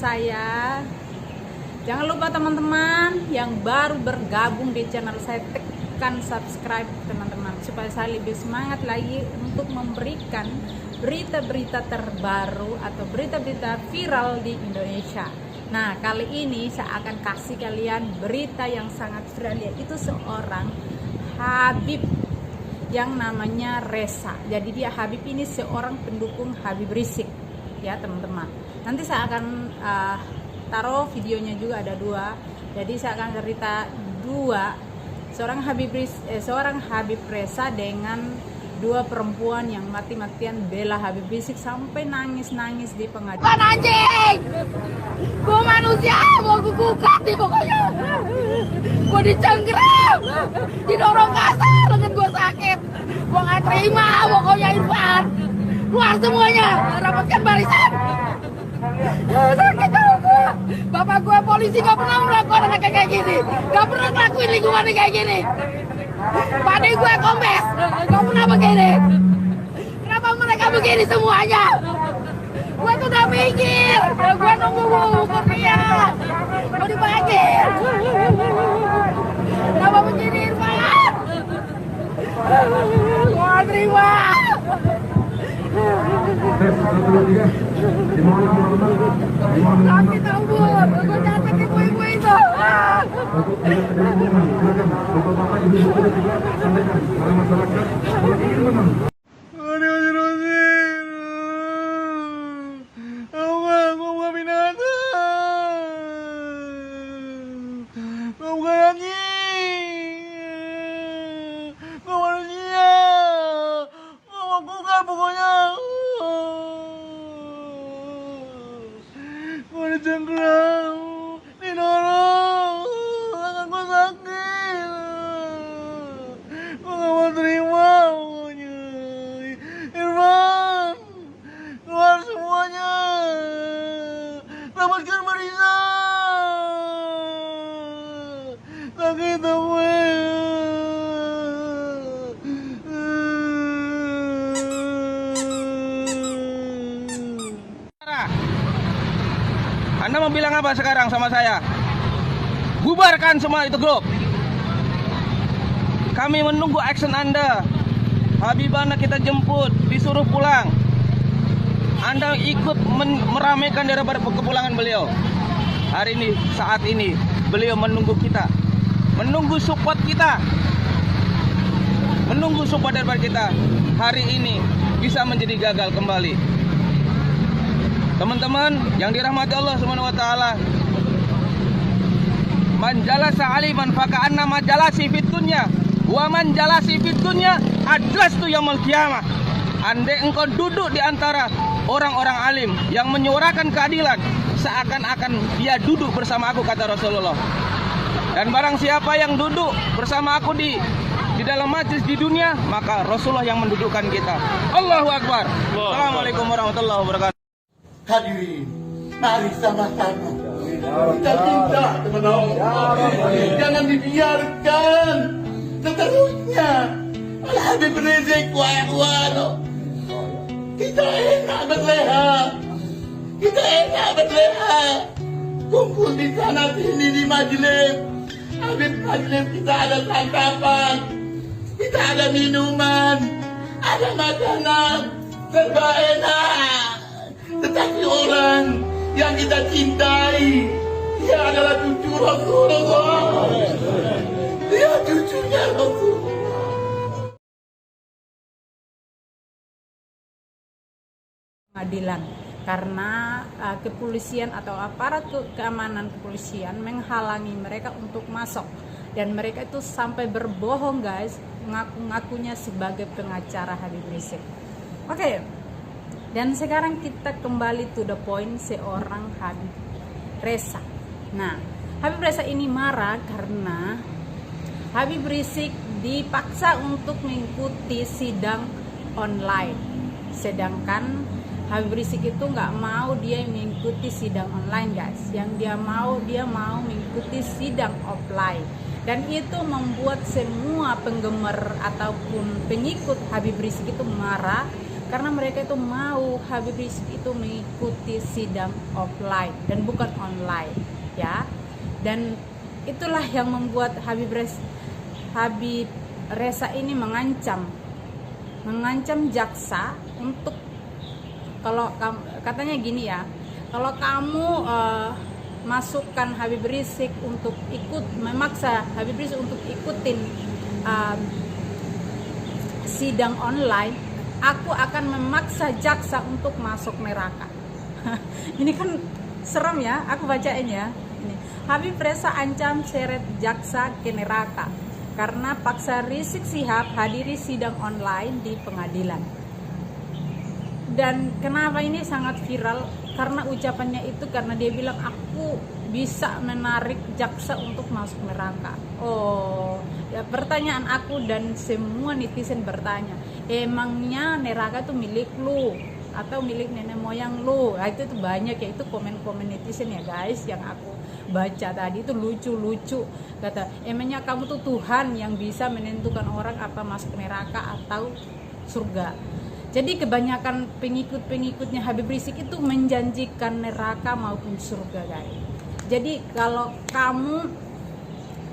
saya. Jangan lupa teman-teman yang baru bergabung di channel saya, tekan subscribe teman-teman, supaya saya lebih semangat lagi untuk memberikan berita-berita terbaru atau berita-berita viral di Indonesia. Nah, kali ini saya akan kasih kalian berita yang sangat viral, yaitu seorang Habib yang namanya Reza. Jadi dia Habib ini seorang pendukung Habib Rizik ya teman-teman. Nanti saya akan taruh videonya juga, ada dua. Jadi saya akan cerita dua, seorang Habib Reza dengan dua perempuan yang mati-matian bela Habib Rizik sampai nangis-nangis di pengadilan. Bukan anjing, gue manusia, mau gue kukat nih pokoknya. Gue dicengkram, didorong kasar, lengan gue sakit. Gue gak terima pokoknya Irfan. Keluar semuanya, rapatkan barisan. Sakit tau gue. Bapak gue polisi gak pernah melakukan anak kayak gini, gak pernah ngelakuin lingkungan kayak gini. Pade gue kombes, gak pernah begini. Kenapa mereka begini semuanya? Gue tuh udah mikir, gue nunggu ukur dia, mau dipanggil. Kenapa begini Irfan? Gue gak terima. Sakit tau bur, gue catat ibu-ibu itu. Jengkram, didorong, tangan gue sakit, gue gak mau terima pokoknya. Irfan, keluar semuanya, rapatkan barisan, sakit gue. Anda mau bilang apa sekarang sama saya? Bubarkan semua itu grup. Kami menunggu action Anda. Habibana kita jemput, disuruh pulang. Anda ikut meramaikan daripada kepulangan beliau. Hari ini, saat ini, beliau menunggu kita, menunggu support kita, menunggu support daripada kita. Hari ini bisa menjadi gagal kembali. Teman-teman yang dirahmati Allah Subhanahu wa taala, man jalasa aliman faka'anna ma jalasi fid dunya wa man jalasi fid dunya adlastu yaumil qiyamah. Andai engkau duduk di antara orang-orang alim yang menyuarakan keadilan, seakan-akan dia duduk bersama aku, kata Rasulullah. Dan barang siapa yang duduk bersama aku di dalam majlis di dunia, maka Rasulullah yang mendudukkan kita. Allahu Akbar. Assalamualaikum warahmatullahi wabarakatuh. Hadirin, mari sama-sama kita minta kepada Allah, jangan dibiarkan seterusnya Habib Rizik wano. Kita enak berleha, kita enak berleha, kumpul di sana sini di majelis. Habib majelis kita ada santapan, kita ada minuman, ada makanan, serba enak. Tetapi orang yang kita cintai, dia adalah cucu Rasulullah. Dia cucunya Rasulullah. Pengadilan karena kepolisian atau aparat keamanan kepolisian menghalangi mereka untuk masuk, dan mereka itu sampai berbohong guys, ngaku-ngakunya sebagai pengacara Habib Rizik. Oke. Dan sekarang kita kembali to the point, seorang Habib Reza. Nah, Habib Reza ini marah karena Habib Rizik dipaksa untuk mengikuti sidang online. Sedangkan Habib Rizik itu nggak mau dia mengikuti sidang online guys. Yang dia mau mengikuti sidang offline. Dan itu membuat semua penggemar ataupun pengikut Habib Rizik itu marah karena mereka itu mau Habib Rizik itu mengikuti sidang offline dan bukan online ya. Dan itulah yang membuat Habib Reza ini mengancam jaksa untuk, kalau katanya gini ya, kalau kamu masukkan Habib Rizik untuk memaksa Habib Rizik untuk ikutin sidang online, aku akan memaksa jaksa untuk masuk neraka. Ini kan serem ya, aku bacain ya. Ini, Habib Reza ancam seret jaksa ke neraka karena paksa Rizik Syihab hadiri sidang online di pengadilan. Dan kenapa ini sangat viral? Karena ucapannya itu, karena dia bilang aku bisa menarik jaksa untuk masuk neraka. Oh, ya, pertanyaan aku dan semua netizen bertanya, emangnya neraka itu milik lu atau milik nenek moyang lu? Nah, itu banyak ya, itu komen-komen netizen ya guys, yang aku baca tadi itu lucu-lucu. Kata, emangnya kamu tuh Tuhan yang bisa menentukan orang apa masuk neraka atau surga? Jadi kebanyakan pengikut-pengikutnya Habib Rizik itu menjanjikan neraka maupun surga guys. Jadi kalau kamu,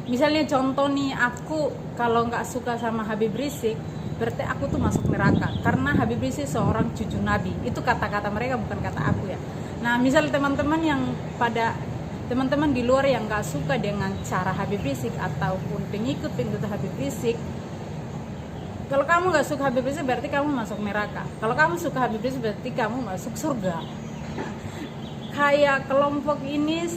misalnya contoh nih, aku kalau nggak suka sama Habib Rizik, berarti aku tuh masuk neraka karena Habib Rizik seorang cucu Nabi. Itu kata-kata mereka, bukan kata aku ya. Nah, misal teman-teman di luar yang nggak suka dengan cara Habib Rizik ataupun pengikut-pengikut Habib Rizik, kalau kamu nggak suka Habib Rizik berarti kamu masuk neraka. Kalau kamu suka Habib Rizik berarti kamu masuk surga. Kayak kelompok ini,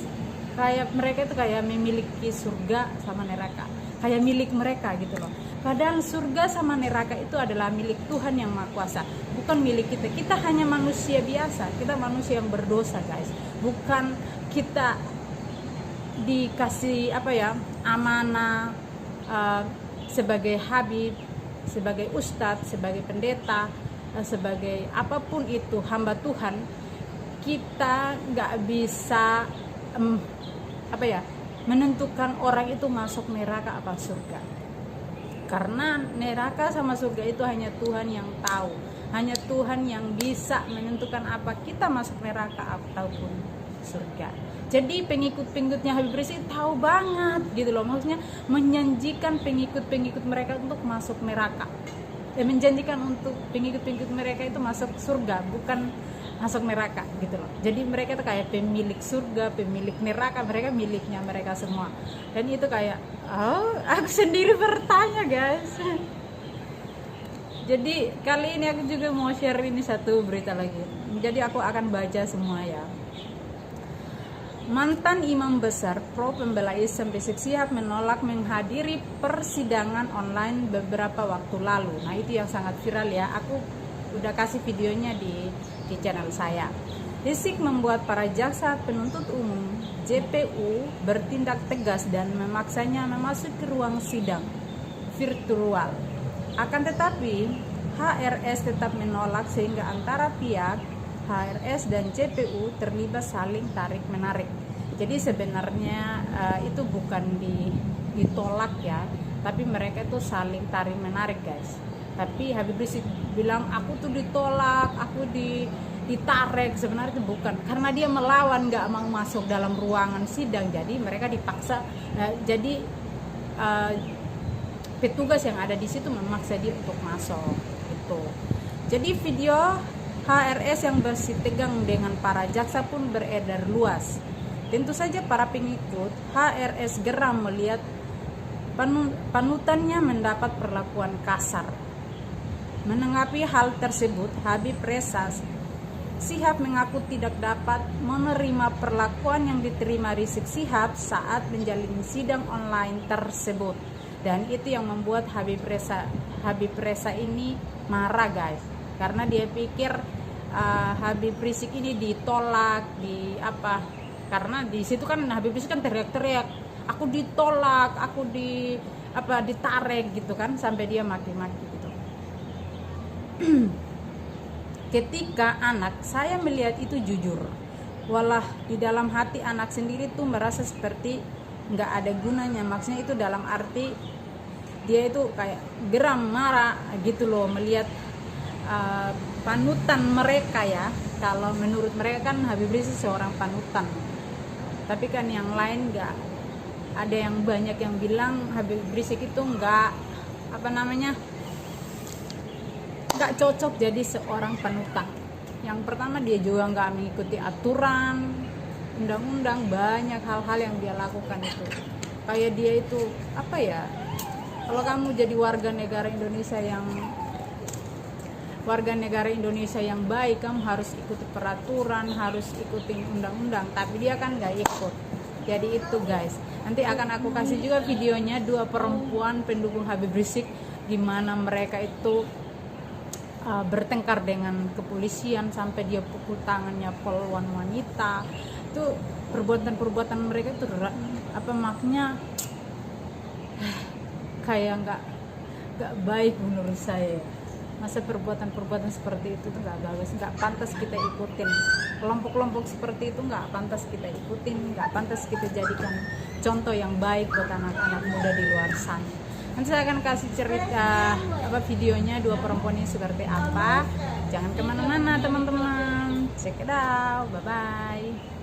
kayak mereka itu kayak memiliki surga sama neraka, kayak milik mereka gitu loh. Padahal surga sama neraka itu adalah milik Tuhan yang Maha Kuasa, bukan milik kita. Kita hanya manusia biasa, kita manusia yang berdosa guys. Bukan kita dikasih amanah sebagai habib, sebagai ustadz, sebagai pendeta, sebagai apapun itu hamba Tuhan. Kita nggak bisa menentukan orang itu masuk neraka apa surga, karena neraka sama surga itu hanya Tuhan yang tahu, hanya Tuhan yang bisa menentukan apa kita masuk neraka ataupun surga. Jadi pengikut-pengikutnya Habib Rizik tahu banget gitu loh, maksudnya menjanjikan pengikut-pengikut mereka untuk masuk neraka, menjanjikan untuk pengikut-pengikut mereka itu masuk surga, bukan masuk neraka gitu loh. Jadi mereka itu kayak pemilik surga, pemilik neraka, mereka miliknya mereka semua. Dan itu kayak, aku sendiri bertanya guys. Jadi kali ini aku juga mau share ini satu berita lagi. Jadi aku akan baca semua ya. Mantan Imam Besar Pro Pembela Islam Rizik Syihab menolak menghadiri persidangan online beberapa waktu lalu. Nah, itu yang sangat viral ya. Aku udah kasih videonya di channel saya. Rizik membuat para jaksa penuntut umum JPU bertindak tegas dan memaksanya memasuki ruang sidang virtual. Akan tetapi, HRS tetap menolak sehingga antara pihak HRS dan JPU terlibat saling tarik-menarik. Jadi sebenarnya itu bukan ditolak ya, tapi mereka itu saling tarik-menarik guys. Tapi Habib Rizik bilang aku tuh ditolak, aku ditarik. Sebenarnya itu bukan, karena dia melawan, nggak mau masuk dalam ruangan sidang, jadi mereka dipaksa. Jadi petugas yang ada di situ memaksa dia untuk masuk itu. Jadi video HRS yang bersih tegang dengan para jaksa pun beredar luas. Tentu saja para pengikut HRS geram melihat panutannya mendapat perlakuan kasar. Menanggapi hal tersebut, Habib Reza Syihab mengaku tidak dapat menerima perlakuan yang diterima Rizik Syihab saat menjalani sidang online tersebut. Dan itu yang membuat Habib Reza ini marah guys. Karena dia pikir Habib Rizik ini ditolak, karena di situ kan Habib Rizik kan teriak-teriak, aku ditolak, aku ditarik gitu kan, sampai dia maki-maki gitu. Ketika anak saya melihat itu jujur, walah di dalam hati anak sendiri tuh merasa seperti nggak ada gunanya. Maksudnya itu dalam arti dia itu kayak geram, marah gitu loh, melihat panutan mereka ya. Kalau menurut mereka kan Habib Rizik seorang panutan, tapi kan yang lain nggak. Ada yang banyak yang bilang Habib Rizik itu nggak nggak cocok jadi seorang panutan. Yang pertama, dia juga nggak mengikuti aturan undang-undang, banyak hal-hal yang dia lakukan itu. Kayak dia itu apa ya? Kalau kamu jadi warga negara Indonesia yang baik, kamu harus ikuti peraturan, harus ikuti undang-undang. Tapi dia kan nggak ikut. Jadi itu guys. Nanti akan aku kasih juga videonya 2 perempuan pendukung Habib Rizik, di mana mereka itu bertengkar dengan kepolisian sampai dia pukul tangannya poluan wanita. Itu perbuatan mereka itu maknya kayak nggak baik menurut saya. Masa perbuatan seperti itu tuh nggak bagus, nggak pantas kita ikutin. Kelompok-kelompok seperti itu nggak pantas kita ikutin, nggak pantas kita jadikan contoh yang baik buat anak-anak muda di luar sana. Nanti saya akan kasih cerita videonya 2 perempuan ini seperti apa. Jangan kemana-mana teman-teman, check it out, bye bye.